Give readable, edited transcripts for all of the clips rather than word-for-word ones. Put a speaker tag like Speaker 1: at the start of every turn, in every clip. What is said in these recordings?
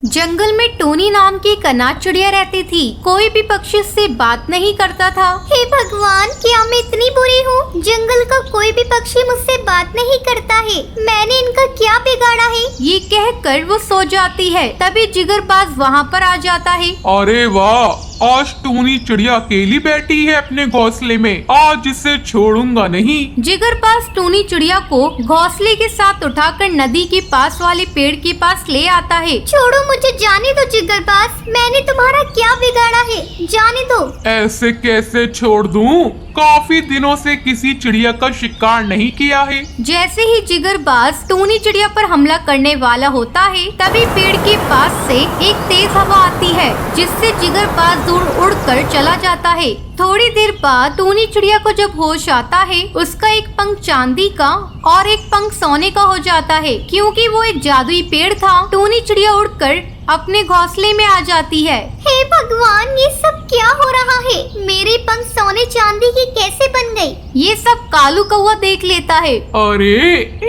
Speaker 1: जंगल में टोनी नाम की एक अनाथ चिड़िया रहती थी। कोई भी पक्षी उससे बात नहीं करता था।
Speaker 2: हे भगवान, क्या मैं इतनी बुरी हूँ? जंगल का कोई भी पक्षी मुझसे बात नहीं करता है। मैंने इनका क्या बिगाड़ा है?
Speaker 1: ये कहकर वो सो जाती है। तभी जिगरबाज वहाँ पर आ जाता है।
Speaker 3: अरे वाह, आज टूनी चिड़िया अकेली बैठी है अपने घोंसले में। आज इसे छोड़ूंगा नहीं।
Speaker 1: जिगरबाज टूनी चिड़िया को घोंसले के साथ उठाकर नदी के पास वाले पेड़ के पास ले आता है।
Speaker 2: छोड़ो मुझे, जाने दो जिगरबाज, मैंने तुम्हारा क्या बिगाड़ा है? जाने दो।
Speaker 3: ऐसे कैसे छोड़ दूं? काफी दिनों से किसी चिड़िया का शिकार नहीं किया है।
Speaker 1: जैसे ही जिगरबाज टूनी चिड़िया पर हमला करने वाला होता है, तभी पेड़ के पास से एक तेज हवा आती है, जिससे जिगरबाज दूर उड़कर चला जाता है। थोड़ी देर बाद टूनी चिड़िया को जब होश आता है, उसका एक पंख चांदी का और एक पंख सोने का हो जाता है, क्योंकि वो एक जादुई पेड़ था। टूनी चिड़िया उड़कर अपने घोंसले में आ जाती है।
Speaker 2: हे भगवान, ये सब क्या हो रहा है? मेरे पंख सोने चांदी की कैसे बन गई?
Speaker 1: ये सब कालू कौवा देख लेता है।
Speaker 3: अरे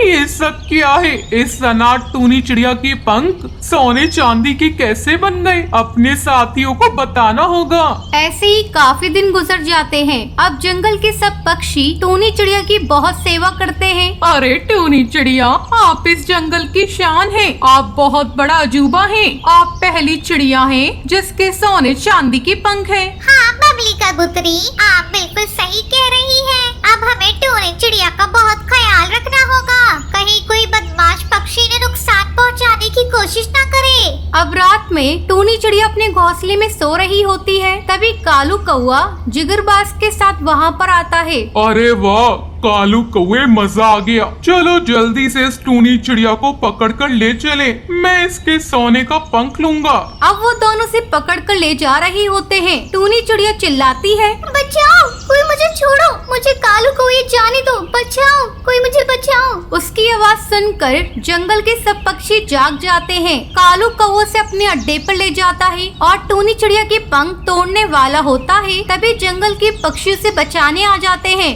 Speaker 3: ये सब क्या है? इस अनाथ टूनी चिड़िया के पंख सोने चांदी के कैसे बन गए? अपने साथियों को बताना होगा।
Speaker 1: ऐसे ही काफी दिन गुजर जाते हैं। अब जंगल के सब पक्षी टूनी चिड़िया की बहुत सेवा करते हैं।
Speaker 4: अरे टूनी चिड़िया, आप इस जंगल की शान हैं। आप बहुत बड़ा अजूबा हैं। आप पहली चिड़िया हैं जिसके सोने चांदी के पंख हैं।
Speaker 2: हाँ बबली कबूतरी, आप बिल्कुल सही कह रही हैं। अब हमें टूनी चिड़िया का बहुत ख्याल रखना होगा, कहीं कोई बदमाश पक्षी ने नुकसान पहुंचाने की कोशिश न करे।
Speaker 1: अब रात में टूनी चिड़िया अपने घोंसले में सो रही होती है। तभी कालू कौवा जिगरबाज के साथ वहाँ पर आता है।
Speaker 3: अरे वाह कालू कौवे, मजा आ गया। चलो जल्दी से इस टूनी चिड़िया को पकड़ कर ले चले। मैं इसके सोने का पंख लूंगा।
Speaker 1: अब वो दोनों से पकड़ कर ले जा रही होते हैं। टूनी चिड़िया चिल्लाती है,
Speaker 2: बचाओ, कोई मुझे छोड़ो, मुझे कालू कौवे जाने दो, बचाओ, कोई मुझे बचाओ।
Speaker 1: उसकी आवाज सुनकर जंगल के सब पक्षी जाग जाते हैं। कालू कौवे से अपने अड्डे पर ले जाता है और टूनी चिड़िया के पंख तोड़ने वाला होता है। तभी जंगल के पक्षियों से बचाने आ जाते हैं।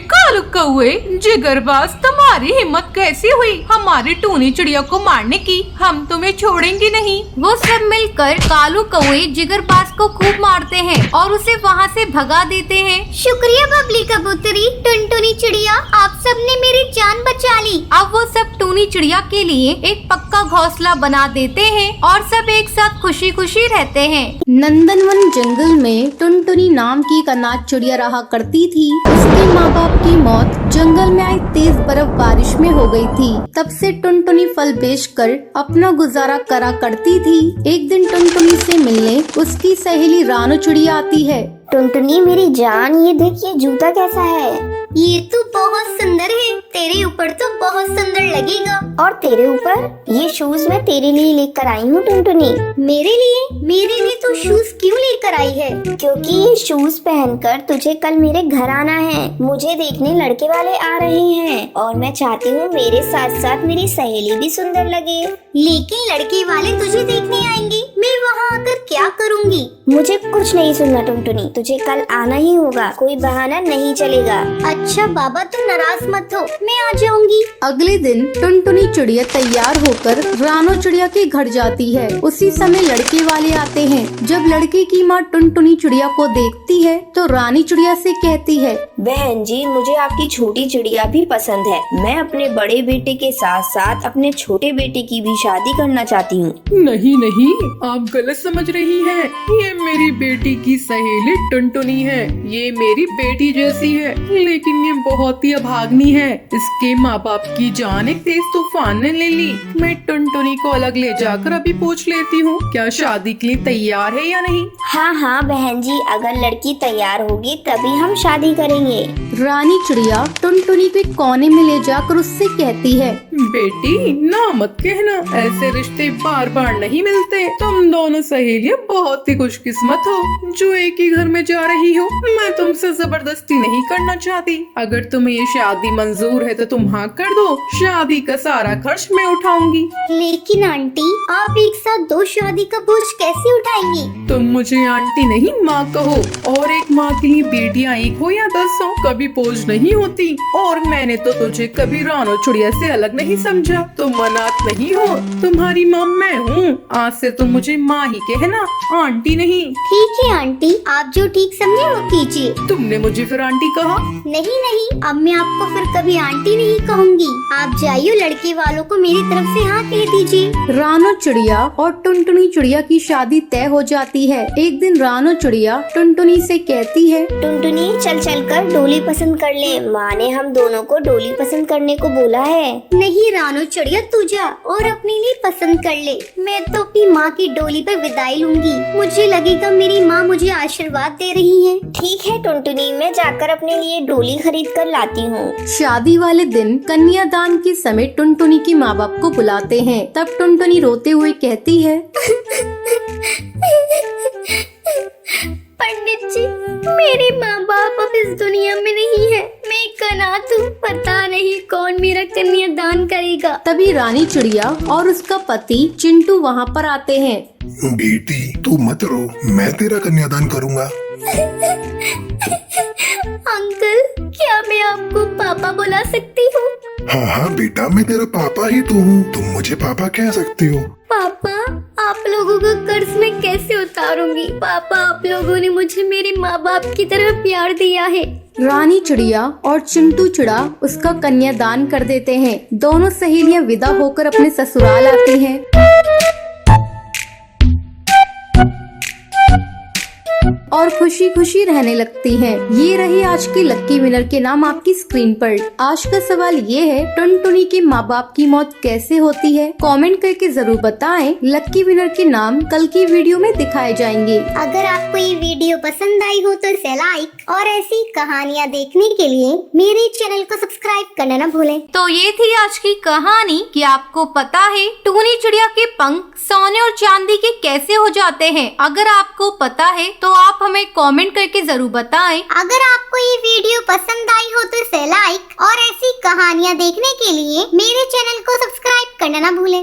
Speaker 4: कालू कौवे, जिगरबाज, तुम्हारी हिम्मत कैसी हुई हमारी टूनी चिड़िया को मारने की? हम तुम्हें छोड़ेंगे नहीं।
Speaker 1: वो सब मिलकर कालू कौवे जिगरबाज को खूब मारते हैं और उसे वहाँ से भगा देते हैं।
Speaker 2: शुक्रिया बबली कबूतरी, टुनटुनी चिड़िया, आप सबने मेरी जान बचा ली।
Speaker 1: अब वो सब टूनी चिड़िया के लिए एक पक्का घोंसला बना देते हैं और सब एक साथ खुशी खुशी रहते हैं। नंदनवन जंगल में टुनटुनी नाम की एक अनाथ चिड़िया रहा करती थी। उसके माँ बाप की मौत जंगल में आई तेज बर्फ बारिश में हो गई थी। तब से टुनटुनी फल बेचकर अपना गुजारा करा करती थी। एक दिन टुनटुनी से मिलने उसकी सहेली रानो चिड़िया आती है।
Speaker 2: टुनटुनी मेरी जान, ये देख, ये जूता कैसा है? ये तो बहुत सुंदर है, तेरे ऊपर तो बहुत सुंदर लगेगा। और तेरे ऊपर ये शूज मैं तेरे लिए लेकर आई हूँ टुनटुनी। मेरे लिए? मेरे लिए तो शूज क्यों लेकर आई है? क्योंकि ये शूज पहनकर तुझे कल मेरे घर आना है। मुझे देखने लड़के वाले आ रहे हैं और मैं चाहती हूँ मेरे साथ साथ मेरी सहेली भी सुंदर लगे। लेकिन लड़के वाले तुझे देखने आएंगे, मैं वहाँ आकर क्या करूँगी? मुझे कुछ नहीं सुनना टुनटुनी, तुझे कल आना ही होगा, कोई बहाना नहीं चलेगा। अच्छा बाबा, तुम नाराज मत हो, मैं आ जाऊंगी।
Speaker 1: अगले दिन टुनटुनी चिड़िया तैयार होकर रानो चिड़िया के घर जाती है। उसी समय लड़के वाले आते हैं। जब लड़के की माँ टुनटुनी चिड़िया को देखती है तो रानी चिड़िया से कहती है,
Speaker 5: बहन जी, मुझे आपकी छोटी चिड़िया भी पसंद है। मैं अपने बड़े बेटे के साथ साथ अपने छोटे बेटे की भी शादी करना चाहती हूँ।
Speaker 4: नहीं नहीं, आप गलत समझ रही हैं। ये मेरी बेटी की सहेली टुनटुनी है। ये मेरी बेटी जैसी है, लेकिन ये बहुत ही अभागनी है। इसके माँ बाप की जान एक तेज तूफान ने ले ली। मैं टुनटुनी को अलग ले जाकर अभी पूछ लेती हूँ, क्या शादी के लिए तैयार है या नहीं।
Speaker 5: हाँ हाँ बहन जी, अगर लड़की तैयार होगी तभी हम शादी करेंगे।
Speaker 1: रानी चिड़िया टुनटुनी को एक कोने में ले जाकर उससे कहती है,
Speaker 4: बेटी ना मत कहना, ऐसे रिश्ते बार बार नहीं मिलते। तुम दोनों सहेलियां बहुत ही खुशकिस्मत हो जो एक ही घर में जा रही हो। मैं तुमसे जबरदस्ती नहीं करना चाहती। अगर तुम्हें ये शादी मंजूर है तो तुम हाँ कर दो। शादी का सारा खर्च मैं उठाऊंगी।
Speaker 2: लेकिन आंटी, आप एक साथ दो शादी का बोझ कैसे उठाएंगी?
Speaker 4: तुम मुझे आंटी नहीं माँ कहो। और एक माँ के लिए बेटियाँ एक हो या 10 हो, कभी बोझ नहीं होती। और मैंने तो तुझे कभी रानो चिड़िया से अलग नहीं नहीं समझा। तुम अनाथ नहीं हो, तुम्हारी माँ मैं हूँ। आज से तुम मुझे माँ ही कहना, आंटी नहीं।
Speaker 2: ठीक है आंटी, आप जो ठीक समझे वो कीजिए।
Speaker 4: तुमने मुझे फिर आंटी कहा?
Speaker 2: नहीं नहीं, अब मैं आपको फिर कभी आंटी नहीं कहूँगी। आप जाइए, लड़के वालों को मेरी तरफ से हाँ कह दीजिए।
Speaker 1: रानो चिड़िया और टुनटुनी चिड़िया की शादी तय हो जाती है। एक दिन रानो चिड़िया टुनटुनी से कहती है,
Speaker 2: टुनटुनी चल चल कर डोली पसंद कर ले, माँ ने हम दोनों को डोली पसंद करने को बोला है। नहीं रानो चिड़िया, तू जा और अपने लिए पसंद कर ले। मैं तो अपनी माँ की डोली पर विदाई लूंगी। मुझे लगेगा मेरी माँ मुझे आशीर्वाद दे रही है।
Speaker 5: ठीक है टुनटुनी, मैं जाकर अपने लिए डोली खरीद कर लाती हूँ।
Speaker 1: शादी वाले दिन कन्यादान के समय टुनटुनी के माँ बाप को बुलाते हैं। तब टुनटुनी रोते हुए कहती है,
Speaker 2: पंडित जी, मेरे माँ बाप अब इस दुनिया में नहीं है। मैं एक अनाथ हूँ, पता नहीं कौन मेरा कन्यादान करेगा।
Speaker 1: तभी रानी चिड़िया और उसका पति चिंटू वहाँ पर आते हैं।
Speaker 6: बेटी तू मत रो, मैं तेरा कन्यादान करूँगा।
Speaker 2: अंकल, क्या मैं आपको पापा बुला सकती हूँ?
Speaker 6: हाँ हाँ बेटा, मैं तेरा पापा ही तो हूँ, तुम मुझे पापा कह सकती हो।
Speaker 2: पापा, आप लोगों का कर्ज मैं कैसे उतारूंगी? पापा, आप लोगों ने मुझे मेरे माँ बाप की तरह प्यार दिया है।
Speaker 1: रानी चिड़िया और चिंटू चिड़ा उसका कन्यादान कर देते हैं। दोनों सहेलियां विदा होकर अपने ससुराल आती हैं। और खुशी खुशी रहने लगती हैं। ये रही आज की लक्की विनर के नाम आपकी स्क्रीन पर। आज का सवाल ये है, टुनटुनी के माँ बाप की मौत कैसे होती है? कमेंट करके जरूर बताएं। लक्की विनर के नाम कल की वीडियो में दिखाए जाएंगे।
Speaker 2: अगर आपको ये वीडियो पसंद आई हो तो इसे लाइक और ऐसी कहानियाँ देखने के लिए मेरे चैनल को सब्सक्राइब करना न भूलें।
Speaker 1: तो ये थी आज की कहानी कि आपको पता है टूनी चिड़िया के पंख सोने और चांदी के कैसे हो जाते हैं? अगर आपको पता है तो आप हमें कमेंट करके जरूर बताएं।
Speaker 2: अगर आपको ये वीडियो पसंद आई हो तो इसे लाइक और ऐसी कहानियाँ देखने के लिए मेरे चैनल को सब्सक्राइब करना न भूलें।